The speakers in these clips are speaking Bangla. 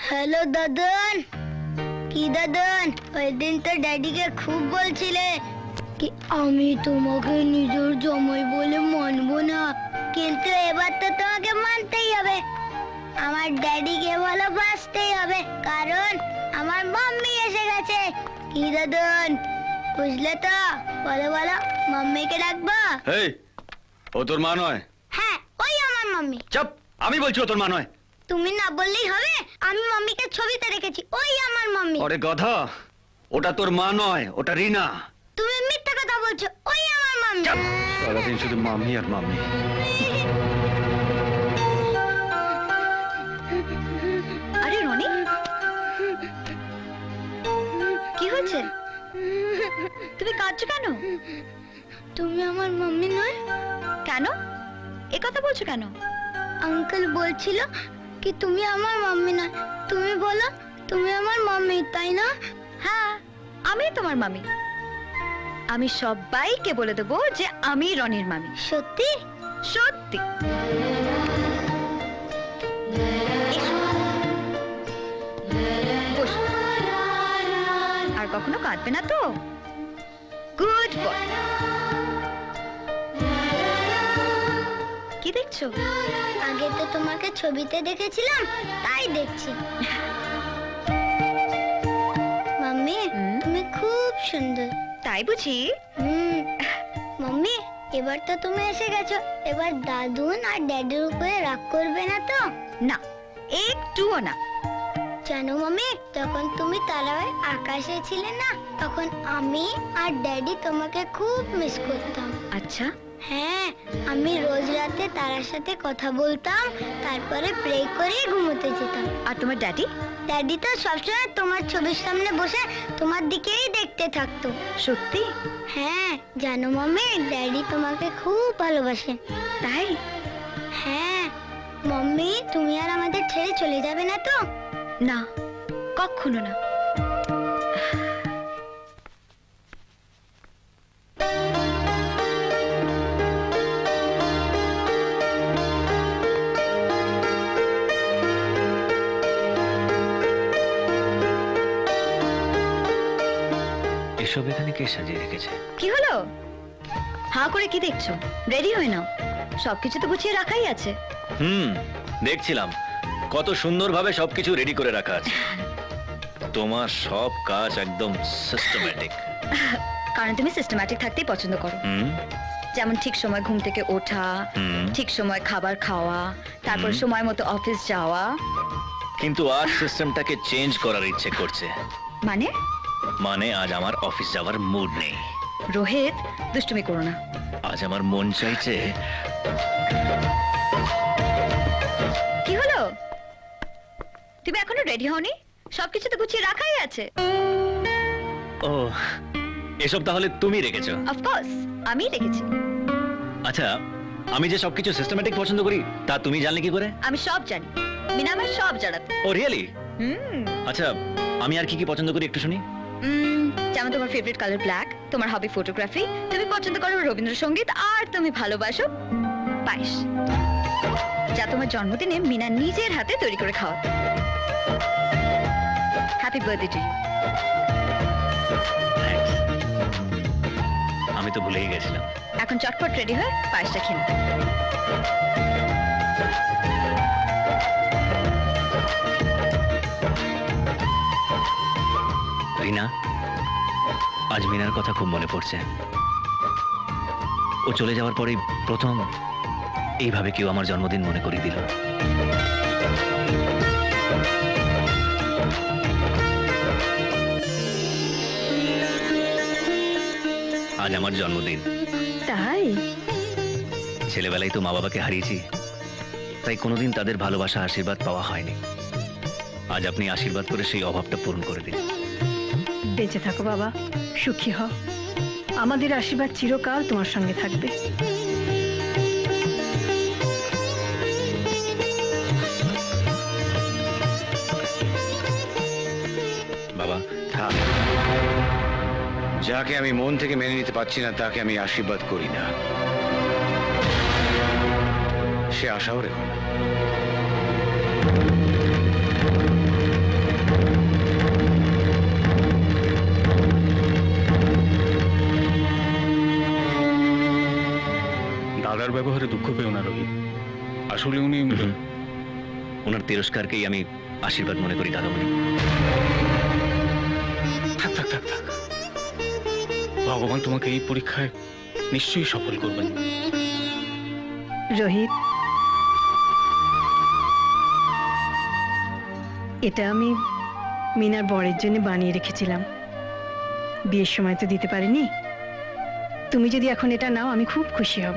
हेलो दादन কি দাদন ওই দিন তো ড্যাডিকে খুব বলছিলে কি আমি তোমাকে নিজের জামাই বলে মানবো না কিন্তু এবার তো তোমাকে মানতেই হবে আমার ড্যাডিকে ভালোবাসতেই হবে কারণ আমার মাম্মি এসে গেছে কি দাদন বুঝলে তো বলো বলো মাম্মিকে ডাকবো এই ও তোর মা নয় হ্যাঁ ওই আমার মাম্মি চুপ আমি বলছি ও তোর মা নয় তুমি না বললেই হবে আমি মাম্মিকে ছবিতে রেখেছি ওই আমার মাম্মি আরে গাধা ওটা তোর মা নয় ওটা রিনা তুমি মিথ্যা কথা বলছো ওই আমার মাম্মি সারাদিন শুধু মাম্মি আর মাম্মি আরে রনি কি হচ্ছে তুমি কাঁদছো কেন তুমি আমার মাম্মি নয় কেন এ কথা বলছো কেন আঙ্কেল বলছিল কি তুমি আমার মাম্মি নয় তুমি বলো তুমি আমার মাম্মি তাই না হ্যাঁ আমি তোমার মামি আমি সবাইকে বলে দেবো যে আমি রনির মামি সত্যি সত্যি এসো। বসো। আর কখনো কাঁদবে না তো গুড বয় কি দেখছো আগে তো তোমাকে ছবিতে দেখেছিলাম তাই দেখছি মাম্মি তুমি খুব সুন্দর তাই বুঝি মাম্মি এবার তো তুমি এসে গেছো এবার দাদুন আর ড্যাডির উপরে রাগ করবে না তো না একটুও না জানো মাম্মি যখন তুমি তারায় আকাশে ছিলে না তখন আমি আর ড্যাডি তোমাকে খুব মিস করতাম আচ্ছা হ্যাঁ আমি রোজ রাতে তারার সাথে কথা বলতাম তারপরে প্রে করে ঘুমোতে যেতাম আর তোমার ড্যাডি ড্যাডি তো সবসময় তোমার ছবির সামনে বসে তোমার দিকেই দেখতে থাকতো সত্যি হ্যাঁ জানো মাম্মি ড্যাডি তোমাকে খুব ভালোবাসে তাই হ্যাঁ মাম্মি তুমি আর আমাদের ছেড়ে চলে যাবে না তো না কখনো না এসব এখানে কে সাজিয়ে রেখেছে কি হলো হাঁ করে কি দেখছো রেডি হয়ে নাও সবকিছু তো গুছিয়ে রাখাই আছে দেখছিলাম কত সুন্দরভাবে সবকিছু রেডি করে রাখা আছে তোমার সব কাজ একদম সিস্টেম্যাটিক কারণ তুমি সিস্টেম্যাটিক থাকতেই পছন্দ করো যেমন ঠিক সময় ঘুম থেকে ওঠা ঠিক সময় খাবার খাওয়া তারপর সময় মতো অফিস যাওয়া কিন্তু আজ সিস্টেমটাকে চেঞ্জ করার ইচ্ছে করছে মানে মানে আজ আমার অফিস যাওয়ার মুড নেই রোহিত দুষ্টুমি করো না আজ আমার মন চাইছে কি হলো তুমি এখনো রেডি হওনি সবকিছু তো গুছিয়ে রাখাই আছে ও এসব তাহলে তুমি রেখেছো অফকোর্স আমি রেখেছি আচ্ছা আমি যে সবকিছু সিস্টেম্যাটিক পছন্দ করি তা তুমি জানলে কি করে আমি সব জানি মিনা আমার সব জানাতো ও রিয়েলি আচ্ছা আমি আর কি কি পছন্দ করি একটু শুনি যেমন তোমার ফেভারিট কালার ব্ল্যাক তোমার হবি ফটোগ্রাফি তুমি পছন্দ করো রবীন্দ্রসঙ্গীত আর তুমি ভালোবাসো পায়েস যা তোমার জন্মদিনে মিনা নিজের হাতে তৈরি করে খাওয়া হ্যাপি বার্থডে টু ইউ আমি তো ভুলেই গেছিলাম এখন চটপট রেডি হয়ে পায়েসটা খেয়ে নাও। রিনা আজ মিনার কথা খুব মনে পড়ছে ও চলে যাওয়ার পরেই প্রথম এইভাবে কেউ আমার জন্মদিন মনে করিয়ে দিল আজ আমার জন্মদিন তাই ছেলেবেলায় তো মা বাবাকে হারিয়েছি তাই কোনোদিন তাদের ভালোবাসা আশীর্বাদ পাওয়া হয়নি আজ আপনি আশীর্বাদ করে সেই অভাবটা পূরণ করে দিন বেঁচে থাকো বাবা সুখী হও আমাদের আশীর্বাদ চিরকাল তোমার সঙ্গে থাকবে বাবা থাক যাকে আমি মন থেকে মেনে নিতে পারছি না তাকে আমি আশীর্বাদ করি না সে আশাও রেখো না ব্যবহারে দুঃখ পেও না রোহিত। আসলে উনি ওনার তিরস্কারকেই আমি আশীর্বাদ মনে করি দাদামণি। থাক থাক থাক থাক, ভগবান তোমাকে এই পরীক্ষায় নিশ্চয়ই সফল করবেন। রোহিত, এটা আমি মিনার বরের জন্য বানিয়ে রেখেছিলাম, বিয়ের সময় তো দিতে পারিনি। তুমি যদি এখন এটা নাও আমি খুব খুশি হব।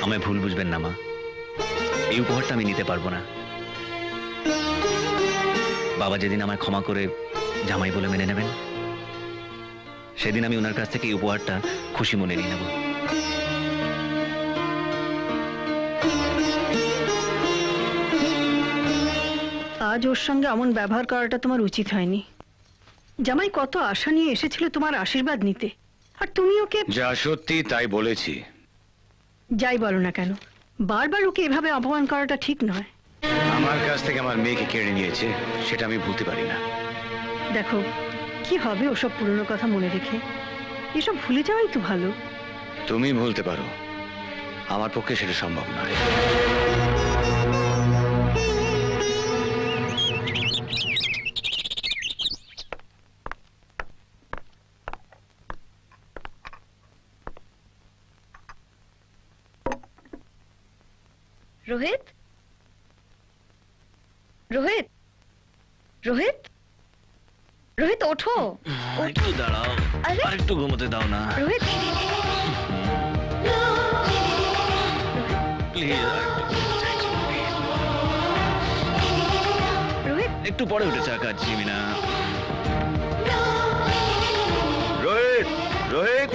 আমায় ভুল বুঝবেন না মা, এই উপহারটা আমি নিতে পারবো না। বাবা যেদিন আমায় ক্ষমা করে জামাই বলে মেনে নেবেন, সেদিন আমি ওনার কাছ থেকে এই উপহারটা খুশি মনে নিয়ে নেব। আজ ওর সঙ্গে এমন ব্যবহার করাটা তোমার উচিত হয়নি। জামাই কত আশা নিয়ে এসেছিল তোমার আশীর্বাদ নিতে, আর তুমি ওকে যা সত্যি তাই বলেছি। যাই বলো না কেন, বারবার ওকে এভাবে অপমান করাটা ঠিক নয়। আমার কাছ থেকে আমার মেয়েকে কেড়ে নিয়েছে, সেটা আমি ভুলতে পারি না। দেখো কি হবে ওসব পুরনো কথা মনে রেখে, এসব ভুলে যাওয়াই তো ভালো। তুমি ভুলতে পারো, আমার পক্ষে সেটা সম্ভব নয়। রোহিত, রোহিত, রোহিত, রোহিত ওঠো। একটু দাঁড়াও, আরে? আর একটু ঘুমোতে দাও না রোহিত, প্লিজ। রোহিত, একটু পরে উঠে চা খাচ্ছি মিনা। রোহিত, রোহিত,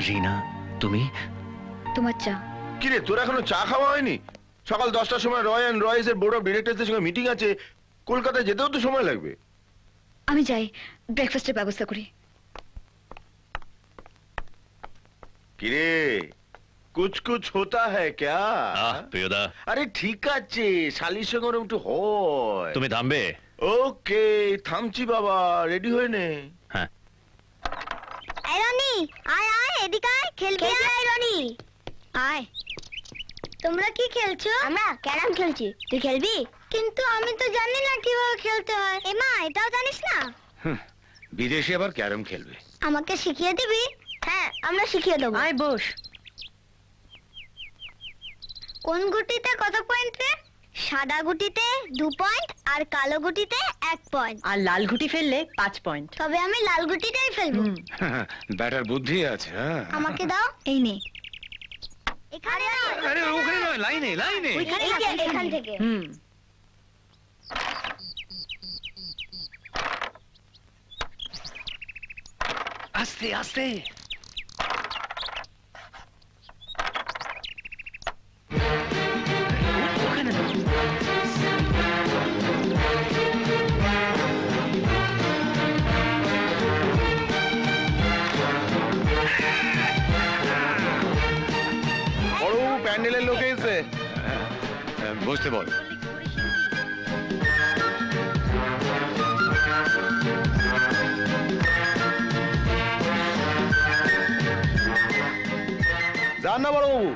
রিনা, তুমি? তোমার চা। কিরে তোর এখনো চা খাওয়া হয়নি? সকাল 10টার সময় রয় অ্যান্ড রয়েসের বোর্ড অফ ডিরেক্টরদের সঙ্গে মিটিং আছে, কলকাতায় যেতেও তো সময় লাগবে। আমি যাই, ব্রেকফাস্টের ব্যবস্থা করি। কিরে কুছ কুছ হোতা হ্যায় ক্যা? প্রিয়দা, আরে ঠিক আছে, শালির সঙ্গে ওরম একটু হয়। তুমি থামবে? ওকে থামছি বাবা, রেডি হয়ে নে। হ্যাঁ। এই রনি, আয় আয় এদিকে আয়, খেলবি আয় রনি। আয়। তোমরা কি খেলছো? আমরা ক্যারাম খেলছি। তুই খেলবি? কিন্তু আমি তো জানি না কিভাবে খেলতে হয়। এমা এটাও জানিস না? বিদেশে আবার ক্যারম খেলবে? আমাকে শিখিয়ে দিবি? হ্যাঁ আমরা শিখিয়ে দেবো। আয় বস। কোন গুটিতে কত পয়েন্ট রে? সাদা গুটিতে 2 পয়েন্ট আর কালো গুটিতে 1 পয়েন্ট। আর লাল ঘুটি ফেললে 5 পয়েন্ট। তবে আমি লাল গুটিটাই ফেলবো। ব্যাটার বুদ্ধি আছে। হ্যাঁ, আমাকে দাও। এই নে। এখানে না, আরে ওখানে নয়, লাইনে লাইনে। ওইখানে না, এখান থেকে। আস্তে আস্তে। ওখানে না। বড় প্যান্ডেলের লোক এসে। বসতে বল। যান না বড় বাবু,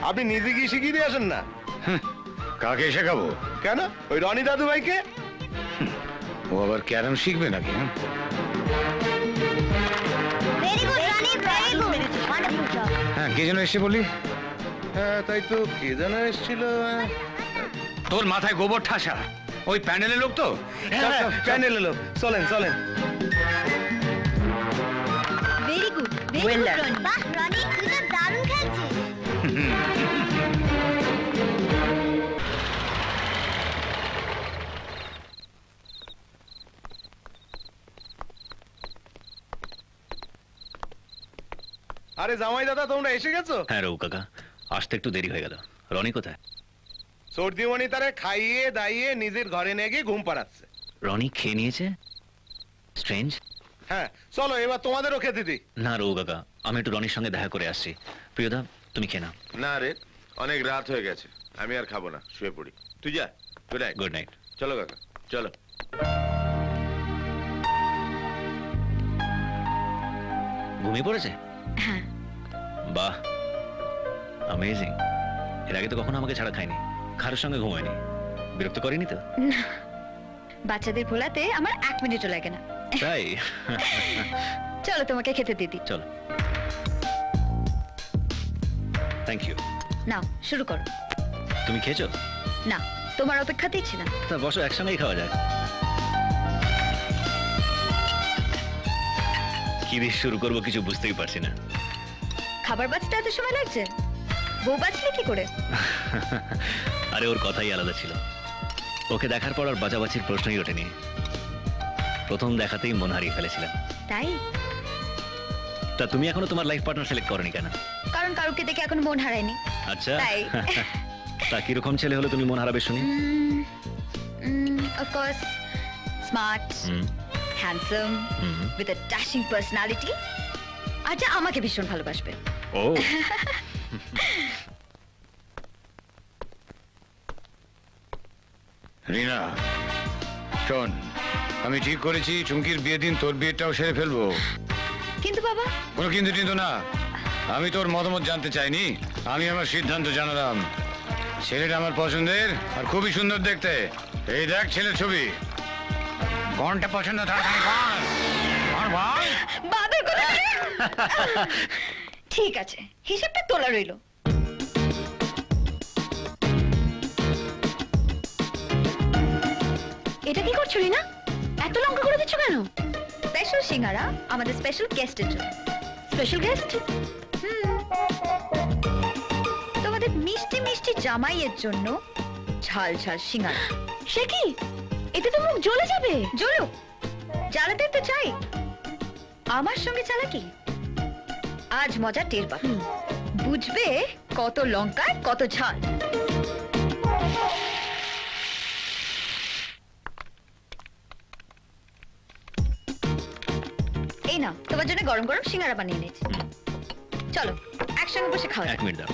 আপনি নিজে গিয়ে শিখিয়ে দিয়ে আসেন না। কাকে শেখাবো? কেন, ওই রনি দাদু ভাইকে। ও আবার ক্যারম শিখবে নাকি? Very good Rony, very good. Wonderful job. হ্যাঁ, কে যেন এসে বলি? হ্যাঁ তাই তো, কে যেন এসেছিল। তোর মাথায় গোবর ঠাসা, ওই প্যান্ডেলের লোক তো। প্যান্ডেলের লোক, চলেন চলেন। Very good, Well done. Rony. বাহ রনি, তুই তো দারুণ খেলছিস। আরে জামাই দাদা, তোমরা এসে গেছো? হ্যাঁ রঘু কাকা, আসতে একটু দেরি হয়ে গেল। রনি কোথায়? সর্দিমণি তারে খাইয়ে দাইয়ে নিজের ঘরে নিয়ে গিয়ে ঘুম পাড়াচ্ছে। রনি খেয়ে নিয়েছে? স্ট্রেঞ্জ। হ্যাঁ চলো এবার তোমাদেরও খেতে দিই। না রঘু কাকা, আমি একটু রনির সঙ্গে দেখা করে আসছি। প্রিয়দা, তুমি খেয়ে নাও। না রে, অনেক রাত হয়ে গেছে, আমি আর খাবো না, শুয়ে পড়ি। তুই যা। Good night. Good night. চলো কাকা, চলো। ঘুমিয়ে পড়েছে? হ্যাঁ। বাহ, অ্যামেজিং। এর আগে তো কখনো আমাকে ছাড়া খায়নি, কারোর সঙ্গে ঘুমায়নি। বিরক্ত করেনি তো? না, বাচ্চাদের ভোলাতে আমার 1 মিনিটও লাগে না। তাই? চলো তোমাকে খেতে দিদি। চলো। Thank you. নাও শুরু করো। তুমি খেয়েছো? না, তোমার অপেক্ষাতেই ছিলাম। তা বসো, একসঙ্গেই খাওয়া যাক। কি দিয়ে শুরু করবো কিছু বুঝতেই পারছি না। খাবার বাঁচতে এত সময় লাগছে? বউ বাঁচলে কি করে? আরে ওর কথাই আলাদা ছিল। ওকে দেখার পর আর বাঁচাবাচির প্রশ্নই ওঠেনি। প্রথম দেখাতেই মন হারিয়ে ফেলেছিলাম। তাই? তা তুমি এখনো তোমার লাইফ পার্টনার সিলেক্ট করনি কেন? কারণ কারুকে দেখে এখন মন হারায়নি। আচ্ছা, তাই। তা কিরকম ছেলে হলে তুমি মন হারাবে শুনি? Of course smart, hmm, handsome, hmm. With a dashing personality, আর যা আমাকে ভীষণ ভালোবাসবে। ও, রিনা শোন, আমি ঠিক করেছি চুমকির বিয়ে দিন তোর বিয়েটাও সেরে ফেলবো। কিন্তু বাবা। কোনো কিন্তু কিন্তু না, আমি তোর মতামত জানতে চাইনি, আমি আমার সিদ্ধান্ত জানালাম। ছেলেটা আমার পছন্দের আর খুবই সুন্দর দেখতে। এই দেখ ছেলের ছবি, কোনটা পছন্দ তাড়াতাড়ি বল। বল, বল। বাবার কথা। ঠিক আছে, হিসাবটা তোলা রইলো। এটা কি করছো রিনা? এত লঙ্কা করে দিচ্ছ কেন? স্পেশাল সিঙ্গারা আমাদের স্পেশাল গেস্টের জন্য। Special guest? তোমাদের মিষ্টি মিষ্টি জামাইয়ের জন্য ঝাল ঝাল সিঙ্গারা। সে কি? এতে তো মুখ জ্বলে যাবে। জ্বলুক, জ্বালাতে তো চাই। আমার সঙ্গে চালাকি? আজ মজা টের পাবে, বুঝবে কত লঙ্কায় কত ঝাল। এই না, তোমার জন্য গরম গরম সিঙ্গারা বানিয়ে এনেছি। চলো একসঙ্গে বসে খাও। 1 মিনিট দাও।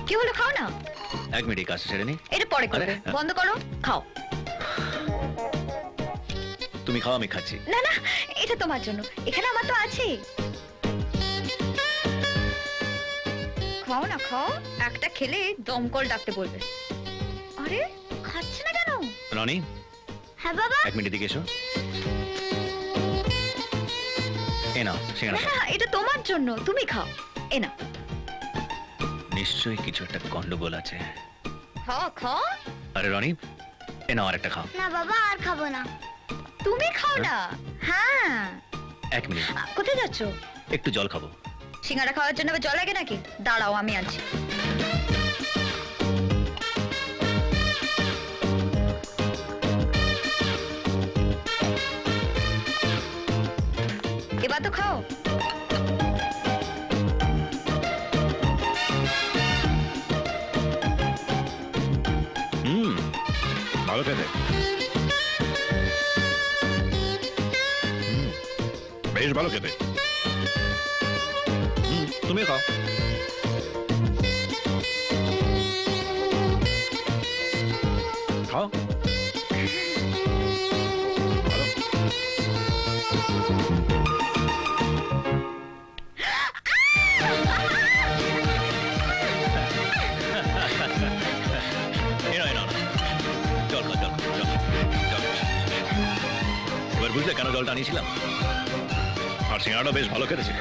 কি হলো, খাও না। 1 মিনিট, এই কাজটা সেরে নি। এটা পরে করবে, আরে, বন্ধ করো, খাও। তুমি খাও, আমি খাচ্ছি। না না, এটা তোমার জন্য, এখানে আমার তো আছে। খাও না, খাও। একটা খেলে দমকল ডাকতে বলবে। আরে খাচ্ছে না কেন? রনি, হ্যাঁ বাবা। 1 মিনিট দিকে এসো। এ নাও সিঙ্গারা না খাও। না, এটা তোমার জন্য, তুমি খাও। এ না, নিশ্চয়ই কিছু একটা গন্ডগোল আছে। খাও খাও। আরে রনি, এ নাও আর একটা খাও। না বাবা, আর খাবো না। তুমি খাও না। হ্যাঁ। 1 মিনিট, কোথায় যাচ্ছ? একটু জল খাবো। সিঙ্গারা খাওয়ার জন্য আবার জল লাগে নাকি? দাঁড়াও, আমি আনছি। এবার তো খাও। ভালো খেতে, বেশ ভালো খেতে। তুমি খাও। খাও। জল খাও, জল খাও, জল খাও, জল। এবার বুঝলে কেন জলটা আনিয়েছিলাম? আর সিঙ্গারাটা বেশ ভালো খেতে ছিল।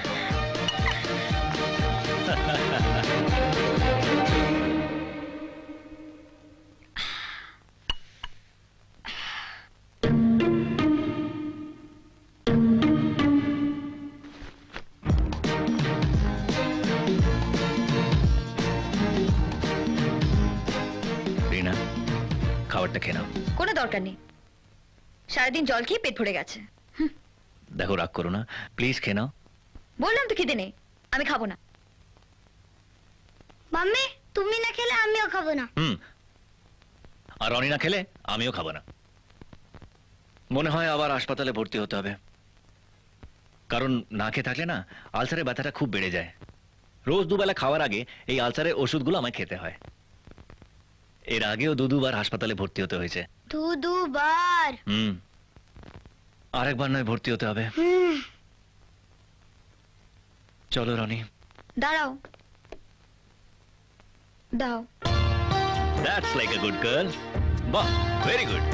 রিনা, খাবারটা খেয়ে নাও। কোনো দরকার নেই, সারাদিন জল খেয়ে পেট ভরে গেছে। দেখো, রাগ করো না, প্লিজ খেয়ে নাও। বললাম তো খিদে নেই, আমি খাবো না। মাম্মি, তুমি না খেলে আমিও খাবো না। আর রনি না খেলে আমিও খাবো না। মনে হয় আবার হাসপাতালে ভর্তি হতে হবে, কারণ না খেয়ে থাকলে না আলসারের ব্যথাটা খুব বেড়ে যায়। রোজ দুবেলা খাওয়ার আগে এই আলসারের ওষুধগুলো আমায় খেতে হয়। এর আগেও দুবার হাসপাতালে ভর্তি হতে হয়েছে। দুবার? আরেকবার নয়, ভর্তি হতে হবে। চলো রনি। দাঁড়াও, দাও। That's like a good girl. বাহ, very good.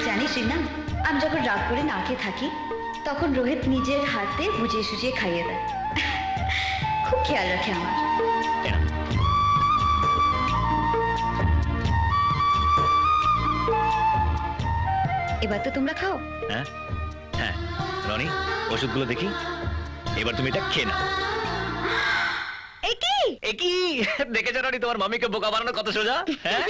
জানিস না, আমি যখন রাগ করে না খেয়ে থাকি তখন রোহিত নিজের হাতে বুঝিয়ে সুজিয়ে খাইয়ে দেয়। খুব খেয়াল রাখে আমার। এবার তো তোমরা খাও। হ্যাঁ হ্যাঁ রনি, ওষুধগুলো দেখি, এবার তুমি এটা খেয়ে নাও। একই দেখেছো রনি, তোমার মামিকে বোকা বানানো কত সোজা। হ্যাঁ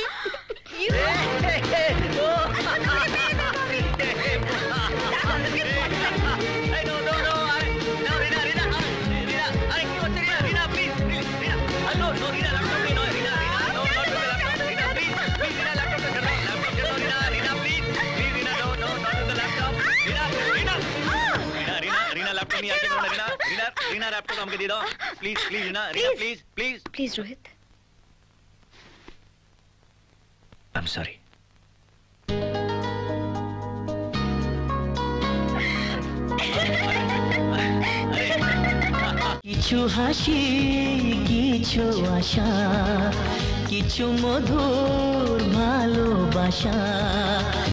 रीना लैपटॉप हमको दे दो please please Reena please please please Rohit. I am sorry. কিছু হাসি, কিছু আশা, কিছু মধুর ভালোবাসা।